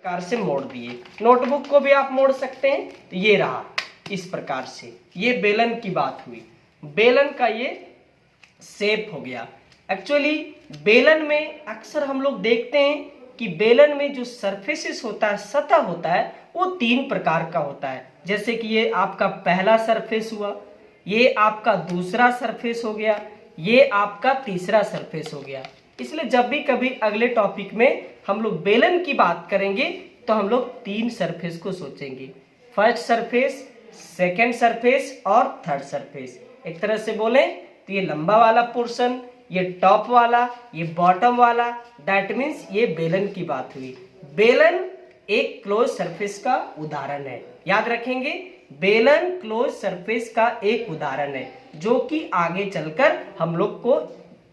प्रकार से मोड़ दिए। नोटबुक को भी आप मोड़ सकते हैं, तो ये रहा इस प्रकार से। ये बेलन की बात हुई, बेलन का ये शेप हो गया। एक्चुअली बेलन में अक्सर हम लोग देखते हैं कि बेलन में जो सरफेसेस होता है, सतह होता है, वो 3 प्रकार का होता है। जैसे कि ये आपका पहला सरफेस हुआ, ये आपका दूसरा सरफेस हो गया, ये आपका तीसरा सरफेस हो गया। इसलिए जब भी कभी अगले टॉपिक में हम लोग बेलन की बात करेंगे तो हम लोग 3 सरफेस को सोचेंगे, फर्स्ट सरफेस, सेकेंड सरफेस और थर्ड सरफेस। एक तरह से बोले तो ये लंबा वाला पोर्शन, ये टॉप वाला, ये बॉटम वाला, दैट मीन्स ये बेलन की बात हुई। बेलन एक क्लोज सरफेस का उदाहरण है, याद रखेंगे, बेलन क्लोज सरफेस का एक उदाहरण है जो कि आगे चलकर हम लोग को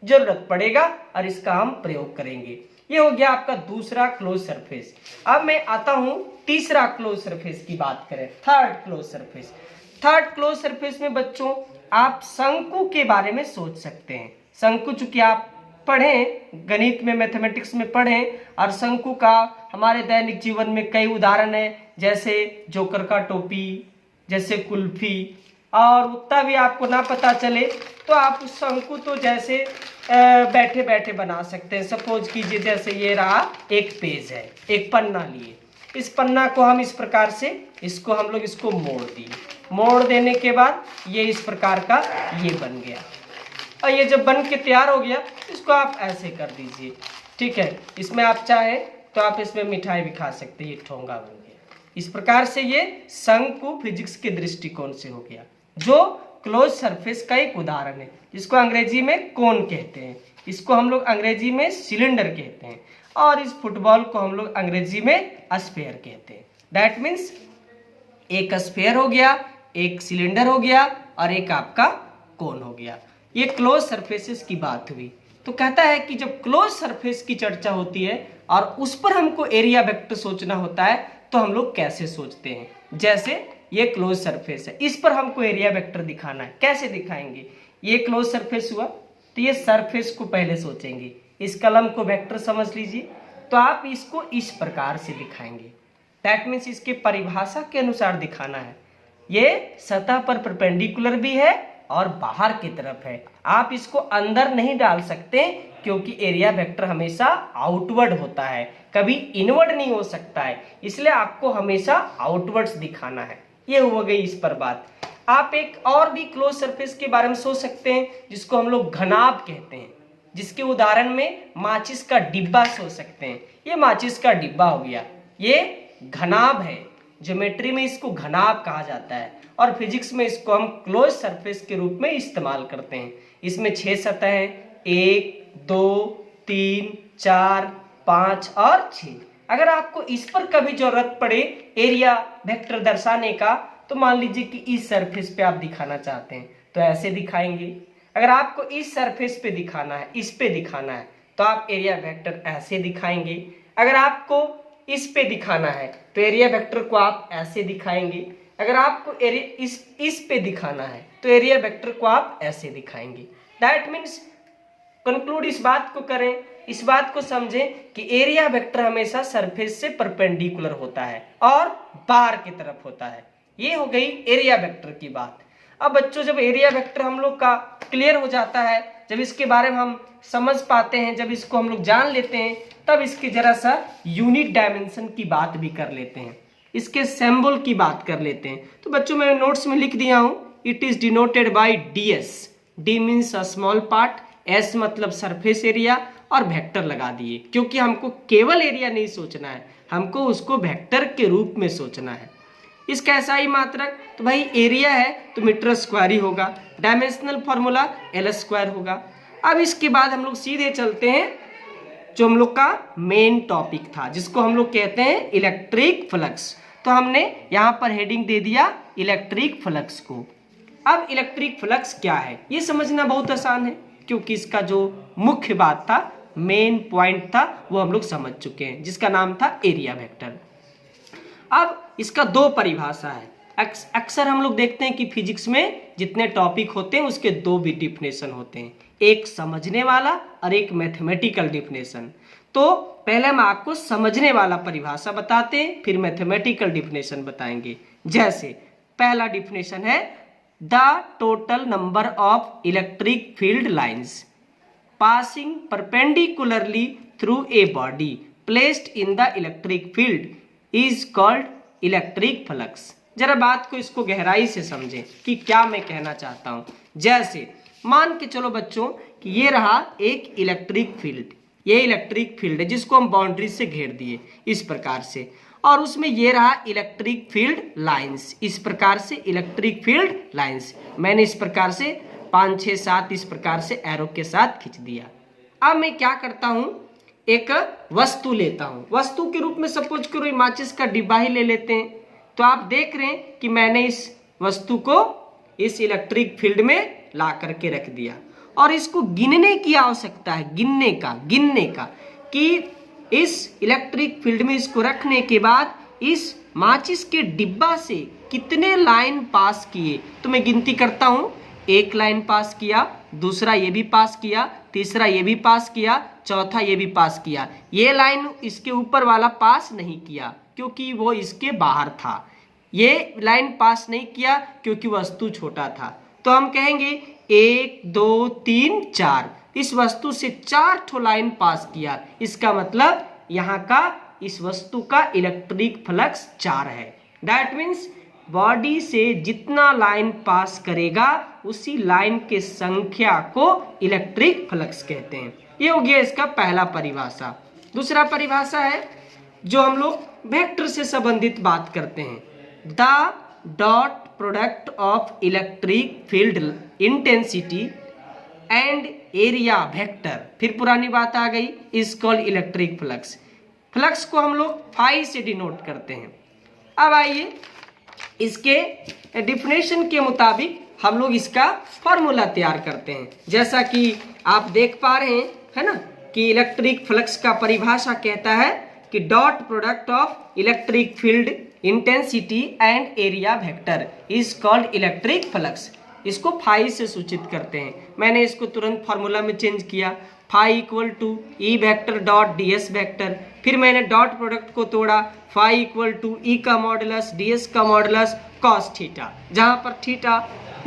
जरूरत पड़ेगा और इसका हम प्रयोग करेंगे। ये हो गया आपका दूसरा क्लोज सरफेस। अब मैं आता हूं तीसरा क्लोज सरफेस की बात करें, third close surface. Third close surface में बच्चों आप शंकु के बारे में सोच सकते हैं। शंकु चूंकि आप पढ़ें, गणित में, मैथमेटिक्स में पढ़ें, और शंकु का हमारे दैनिक जीवन में कई उदाहरण है, जैसे जोकर का टोपी, जैसे कुल्फी, और उतना भी आपको ना पता चले तो आप उस शंकु तो जैसे बैठे बैठे बना सकते हैं। सपोज कीजिए जैसे ये रहा एक पेज है, एक पन्ना लिए, इस पन्ना को हम इस प्रकार से इसको हम लोग इसको मोड़ दिए, मोड़ देने के बाद ये इस प्रकार का ये बन गया, और ये जब बन के तैयार हो गया इसको आप ऐसे कर दीजिए, ठीक है। इसमें आप चाहे तो आप इसमें मिठाई भी खा सकते हैं, ये ठोंगा बन गया। इस प्रकार से ये शंकु फिजिक्स के दृष्टिकोण से हो गया, जो क्लोज सरफेस का एक उदाहरण है, जिसको अंग्रेजी में कोन कहते हैं, इसको हम लोग अंग्रेजी में सिलेंडर कहते हैं, और इस फुटबॉल को हम लोग अंग्रेजी में स्फीयर कहते हैं। दैट मीन्स एक स्फीयर हो गया, एक सिलेंडर हो गया, और एक आपका कोन हो गया। ये क्लोज सरफेसेस की बात हुई। तो कहता है कि जब क्लोज सरफेस की चर्चा होती है और उस पर हमको एरिया वेक्टर सोचना होता है तो हम लोग कैसे सोचते हैं। जैसे ये क्लोज सरफेस है, इस पर हमको एरिया वेक्टर दिखाना है, कैसे दिखाएंगे। ये क्लोज सरफेस हुआ तो ये सरफेस को पहले सोचेंगे, इस कलम को वेक्टर समझ लीजिए, तो आप इसको इस प्रकार से दिखाएंगे। दैट मीन्स इसके परिभाषा के अनुसार दिखाना है। ये सतह पर परपेंडिकुलर भी है और बाहर की तरफ है, आप इसको अंदर नहीं डाल सकते क्योंकि एरिया वेक्टर हमेशा आउटवर्ड होता है, कभी इनवर्ड नहीं हो सकता है, इसलिए आपको हमेशा आउटवर्ड्स दिखाना है। ये हो गई इस पर बात। आप एक और भी क्लोज सरफेस के बारे में सोच सकते हैं जिसको हम लोग घनाभ कहते हैं, जिसके उदाहरण में माचिस का डिब्बा सोच सकते हैं। ये माचिस का डिब्बा हो गया, ये घनाभ है, ज्योमेट्री में इसको घनाभ कहा जाता है और फिजिक्स में इसको हम क्लोज सरफेस के रूप में इस्तेमाल करते हैं। इसमें 6 सतह हैं, 1, 2, 3, 4, 5 और 6। अगर आपको इस पर कभी जरूरत पड़े एरिया वेक्टर दर्शाने का, तो मान लीजिए कि इस सरफेस पे आप दिखाना चाहते हैं तो ऐसे दिखाएंगे। अगर आपको इस सरफेस पे दिखाना है, इस पे दिखाना है, तो आप एरिया वेक्टर ऐसे दिखाएंगे। अगर आपको इस पे दिखाना है तो एरिया वेक्टर को आप ऐसे दिखाएंगे। अगर आपको इस पे दिखाना है तो एरिया वेक्टर को आप ऐसे दिखाएंगे। दैट मीन्स कंक्लूड इस बात को करें, इस बात को समझें कि एरिया वेक्टर हमेशा सरफेस से परपेंडिकुलर होता है और बाहर की तरफ होता है। ये हो गई एरिया वेक्टर की बात। अब बच्चों जब एरिया वेक्टर हम लोग का क्लियर हो जाता है, जब इसके बारे में हम समझ पाते हैं, जब इसको हम लोग जान लेते हैं, तब इसके जरा सा यूनिट डायमेंशन की बात भी कर लेते हैं, इसके सिंबल की बात कर लेते हैं। तो बच्चों मैं नोट्स में लिख दिया हूं, it is denoted by ds। d means a small part, s मतलब सरफेस एरिया, और वेक्टर लगा दिए क्योंकि हमको केवल एरिया नहीं सोचना है, हमको उसको वेक्टर के रूप में सोचना है। इसका SI मात्रक, तो भाई एरिया है तो मीटर स्क्वायर ही होगा, डायमेंशनल फॉर्मूला L स्क्वायर होगा। अब इसके बाद हम लोग सीधे चलते हैं जो हम लोग का मेन टॉपिक था, जिसको हम लोग कहते हैं इलेक्ट्रिक फ्लक्स। तो हमने यहाँ पर हेडिंग दे दिया इलेक्ट्रिक फ्लक्स को। अब इलेक्ट्रिक फ्लक्स क्या है ये समझना बहुत आसान है, क्योंकि इसका जो मुख्य बात था, मेन पॉइंट था, वो हम लोग समझ चुके हैं, जिसका नाम था एरिया वेक्टर। अब इसका 2 परिभाषा है। अक्सर हम लोग देखते हैं कि फिजिक्स में जितने टॉपिक होते हैं उसके 2 भी डिफिनेशन होते हैं, एक समझने वाला और एक मैथमेटिकल डिफिनेशन। तो पहले हम आपको समझने वाला परिभाषा बताते हैं, फिर मैथमेटिकल डिफिनेशन बताएंगे। जैसे पहला डिफिनेशन है the total number of electric field lines passing perpendicularly through a body placed in the electric field is called electric flux. जरा बात को इसको गहराई से समझें कि क्या मैं कहना चाहता हूं। जैसे मान के चलो बच्चों कि ये रहा एक इलेक्ट्रिक फील्ड, ये इलेक्ट्रिक फील्ड है जिसको हम बाउंड्री से घेर दिए इस प्रकार से, और उसमें ये रहा इलेक्ट्रिक फील्ड लाइंस, इस प्रकार से इलेक्ट्रिक फील्ड लाइंस मैंने इस प्रकार से 5 6 7 इस प्रकार से एरो के साथ खींच दिया। अब मैं क्या करता हूं, एक वस्तु लेता हूं, वस्तु के रूप में सपोज करो माचिस का डिब्बा ही ले लेते हैं। तो आप देख रहे हैं कि मैंने इस वस्तु को इस इलेक्ट्रिक फील्ड में ला करके रख दिया, और इसको गिनने की आवश्यकता है, गिनने का कि इस इलेक्ट्रिक फील्ड में इसको रखने के बाद इस माचिस के डिब्बा से कितने लाइन पास किए। तो मैं गिनती करता हूं, एक लाइन पास किया, दूसरा ये भी पास किया, तीसरा ये भी पास किया, चौथा ये भी पास किया। ये लाइन इसके ऊपर वाला पास नहीं किया क्योंकि वो इसके बाहर था, ये लाइन पास नहीं किया क्योंकि वस्तु छोटा था। तो हम कहेंगे 1 2 3 4 इस वस्तु से 4 ठो लाइन पास किया, इसका मतलब यहाँ का इस वस्तु का इलेक्ट्रिक फ्लक्स 4 है। दैट मीन्स बॉडी से जितना लाइन पास करेगा उसी लाइन के संख्या को इलेक्ट्रिक फ्लक्स कहते हैं। ये हो गया इसका पहला परिभाषा। दूसरा परिभाषा है जो हम लोग वेक्टर से संबंधित बात करते हैं, the dot product of electric field intensity and area vector, फिर पुरानी बात आ गई, is called electric flux. Flux को हम लोग फाई से डिनोट करते हैं। अब आइए इसके डिफिनेशन के मुताबिक हम लोग इसका फॉर्मूला तैयार करते हैं। जैसा कि आप देख पा रहे हैं, है ना, कि इलेक्ट्रिक फ्लक्स का परिभाषा कहता है कि dot product of electric field intensity and area vector is called electric flux. इसको फाई से सूचित करते हैं। मैंने इसको तुरंत फार्मूला में चेंज किया, phi equal to E vector dot D S vector. फिर मैंने डॉट प्रोडक्ट को तोड़ा, फाई इक्वल टू ई का मॉडुलस डी एस का मॉडुलस कॉस थीटा, जहां पर थीटा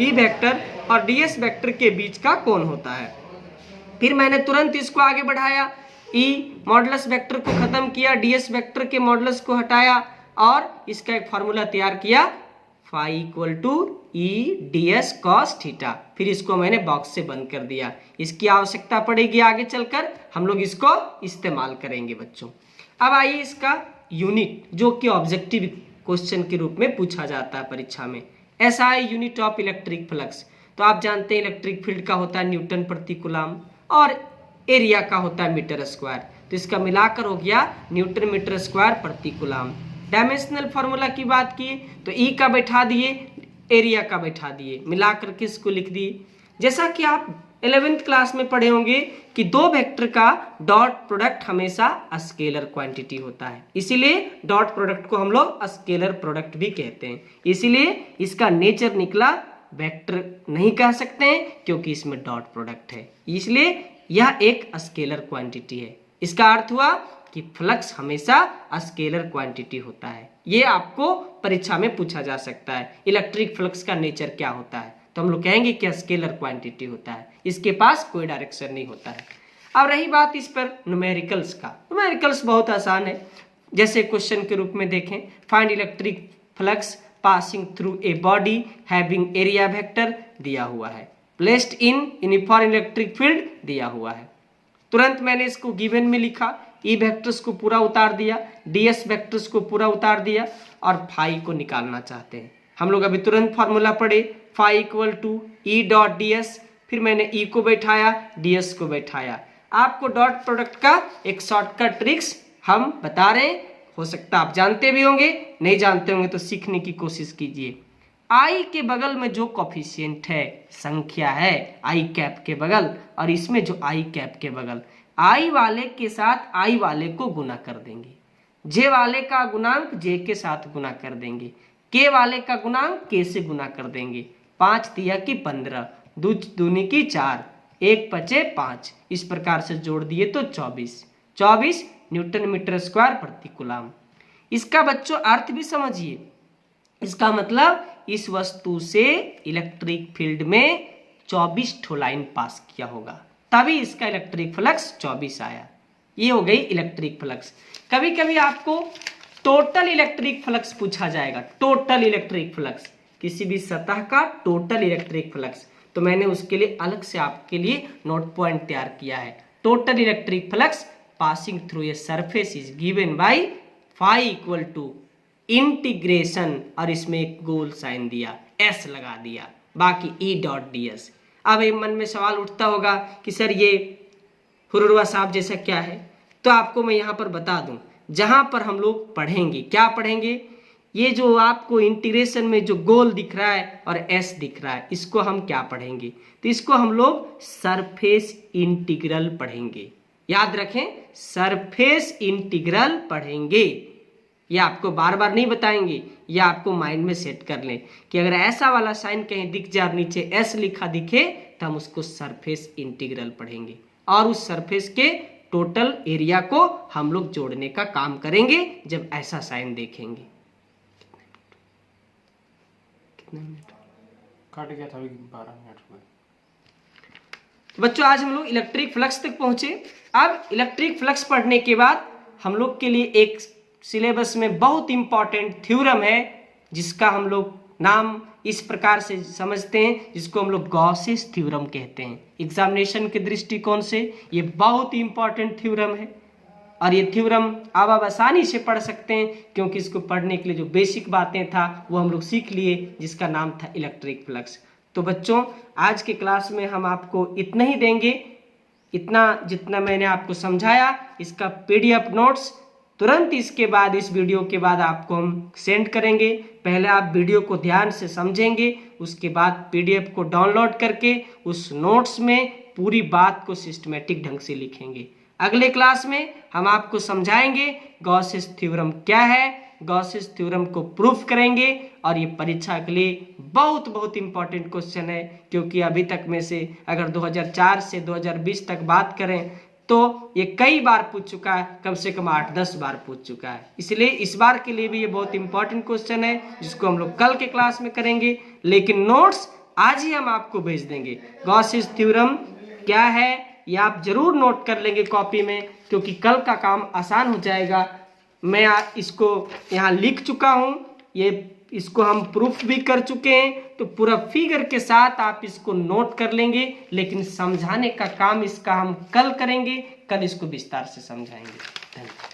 ई वेक्टर और डी एस वेक्टर के बीच का कोण होता है। फिर मैंने तुरंत इसको आगे बढ़ाया, ई मॉडुलस वेक्टर को खत्म किया, डी एस वेक्टर के मॉडुलस को हटाया और इसका एक फार्मूला तैयार किया, phi equal to E D S cos theta. फिर इसको मैंने बॉक्स से बंद कर दिया। इसकी आवश्यकता पड़ेगी आगे चलकर, हम लोग इसको इस्तेमाल करेंगे बच्चों। अब आइए इसका यूनिट जो कि ऑब्जेक्टिव क्वेश्चन के रूप में पूछा जाता है परीक्षा में, SI unit of electric flux. तो आप जानते हैं इलेक्ट्रिक फील्ड का होता है न्यूटन प्रति कूलम और एरिया का होता है मीटर स्क्वायर। तो इसका मिलाकर हो गया न्यूटन मीटर स्क्वायर प्रति कूलम। डायमेंशनल फार्मूला की बात की तो ई का बैठा दिए, एरिया का बैठा दिए, मिलाकर के इसको लिख दिए। जैसा कि आप 11th क्लास में पढ़े होंगे कि दो वेक्टर का डॉट प्रोडक्ट हमेशा स्केलर क्वांटिटी होता है, इसीलिए डॉट प्रोडक्ट को हम लोग स्केलर प्रोडक्ट भी कहते हैं। इसीलिए इसका नेचर निकला वेक्टर नहीं कह सकते हैं क्योंकि इसमें डॉट प्रोडक्ट है, इसलिए यह एक स्केलर क्वांटिटी है। इसका अर्थ हुआ कि फ्लक्स हमेशा स्केलर क्वांटिटी होता है। ये आपको परीक्षा में पूछा जा सकता है, इलेक्ट्रिक फ्लक्स का नेचर क्या होता है, तो हम लोग कहेंगे कि स्केलर क्वांटिटी होता है, इसके पास कोई डायरेक्शन नहीं होता है। अब रही बात इस पर न्यूमेरिकल्स का, न्यूमेरिकल्स बहुत आसान है। जैसे क्वेश्चन के रूप में देखें, find electric flux passing through a body having area vector दिया हुआ है, placed in uniform electric field दिया हुआ है। तुरंत मैंने इसको गिवन में लिखा, ई वेक्टर्स को पूरा उतार दिया, डीएस वेक्टर्स को पूरा उतार दिया और फाई को निकालना चाहते हैं हम लोग। अभी तुरंत फार्मूला पढ़े, phi equal to E dot D S, फिर मैंने ई को बैठाया, डी एस को बैठाया। आपको डॉट प्रोडक्ट का एक शॉर्टकट ट्रिक्स हम बता रहे हैं, हो सकता है आप जानते भी होंगे, नहीं जानते होंगे तो सीखने की कोशिश कीजिए। आई के बगल में जो कोफिशिएंट है, संख्या है आई कैप के बगल, और इसमें जो आई कैप के बगल, आई वाले के साथ आई वाले को गुना कर देंगे, जे वाले का गुणांक जे के साथ गुना कर देंगे, के वाले का गुणांक के से गुना कर देंगे। 5 तिया की 15, 2 दूनी की 4, 1 पचे 5, इस प्रकार से जोड़ दिए तो 24। 24 न्यूटन मीटर स्क्वायर प्रति कूलम। इसका बच्चों अर्थ भी समझिए। इसका मतलब इस वस्तु से इलेक्ट्रिक फील्ड में 24 ठो लाइन पास किया होगा, तभी इसका इलेक्ट्रिक फ्लक्स 24 आया। ये हो गई इलेक्ट्रिक फ्लक्स। कभी कभी आपको टोटल इलेक्ट्रिक फ्लक्स पूछा जाएगा, टोटल इलेक्ट्रिक फ्लक्स, किसी भी सतह का टोटल इलेक्ट्रिक फ्लक्स, तो मैंने उसके लिए अलग से आपके लिए नोट पॉइंट तैयार किया है। Total electric flux passing through a surface is given by phi equal to integration, और इसमें एक गोल साइन दिया, एस लगा दिया, बाकी ई डॉट डी एस। अब एक मन में सवाल उठता होगा कि सर ये हुर्रवा साहब जैसा क्या है, तो आपको मैं यहाँ पर बता दूं, जहाँ पर हम लोग पढ़ेंगे, क्या पढ़ेंगे, ये जो आपको इंटीग्रेशन में जो गोल दिख रहा है और एस दिख रहा है, इसको हम क्या पढ़ेंगे, तो इसको हम लोग सरफेस इंटीग्रल पढ़ेंगे। याद रखें, सरफेस इंटीग्रल पढ़ेंगे। ये आपको बार बार नहीं बताएंगे, ये आपको माइंड में सेट कर लें कि अगर ऐसा वाला साइन कहीं दिख जाए और नीचे एस लिखा दिखे तो हम उसको सरफेस इंटीग्रल पढ़ेंगे, और उस सरफेस के टोटल एरिया को हम लोग जोड़ने का काम करेंगे जब ऐसा साइन देखेंगे। कितने मिनट कट गया था, 12 मिनट हुए। बच्चों आज हम लोग इलेक्ट्रिक फ्लक्स तक पहुंचे। अब इलेक्ट्रिक फ्लक्स पढ़ने के बाद हम लोग के लिए एक सिलेबस में बहुत इंपॉर्टेंट थ्योरम है, जिसका हम लोग नाम इस प्रकार से समझते हैं, जिसको हम लोग गॉसेस थ्योरम कहते हैं। एग्जामिनेशन के दृष्टिकोण से ये बहुत इंपॉर्टेंट थ्योरम है, और ये थ्योरम आप आसानी से पढ़ सकते हैं, क्योंकि इसको पढ़ने के लिए जो बेसिक बातें था वो हम लोग सीख लिए, जिसका नाम था इलेक्ट्रिक फ्लक्स। तो बच्चों आज के क्लास में हम आपको इतना ही देंगे, इतना जितना मैंने आपको समझाया। इसका PDF नोट्स तुरंत इसके बाद, इस वीडियो के बाद आपको हम सेंड करेंगे। पहले आप वीडियो को ध्यान से समझेंगे, उसके बाद PDF को डाउनलोड करके उस नोट्स में पूरी बात को सिस्टमेटिक ढंग से लिखेंगे। अगले क्लास में हम आपको समझाएंगे गॉसेस थ्योरम क्या है, गॉसेस थ्योरम को प्रूफ करेंगे, और ये परीक्षा के लिए बहुत बहुत इंपॉर्टेंट क्वेश्चन है, क्योंकि अभी तक में से अगर 2004 से 2020 तक बात करें तो ये कई बार पूछ चुका है, कम से कम 8-10 बार पूछ चुका है। इसलिए इस बार के लिए भी ये बहुत इंपॉर्टेंट क्वेश्चन है, जिसको हम लोग कल के क्लास में करेंगे, लेकिन नोट्स आज ही हम आपको भेज देंगे। गॉसेस थ्योरम क्या है ये आप जरूर नोट कर लेंगे कॉपी में, क्योंकि कल का काम आसान हो जाएगा। मैं इसको यहाँ लिख चुका हूँ, इसको हम प्रूफ भी कर चुके हैं, तो पूरा फिगर के साथ आप इसको नोट कर लेंगे, लेकिन समझाने का काम इसका हम कल करेंगे, कल इसको विस्तार से समझाएंगे। धन्यवाद।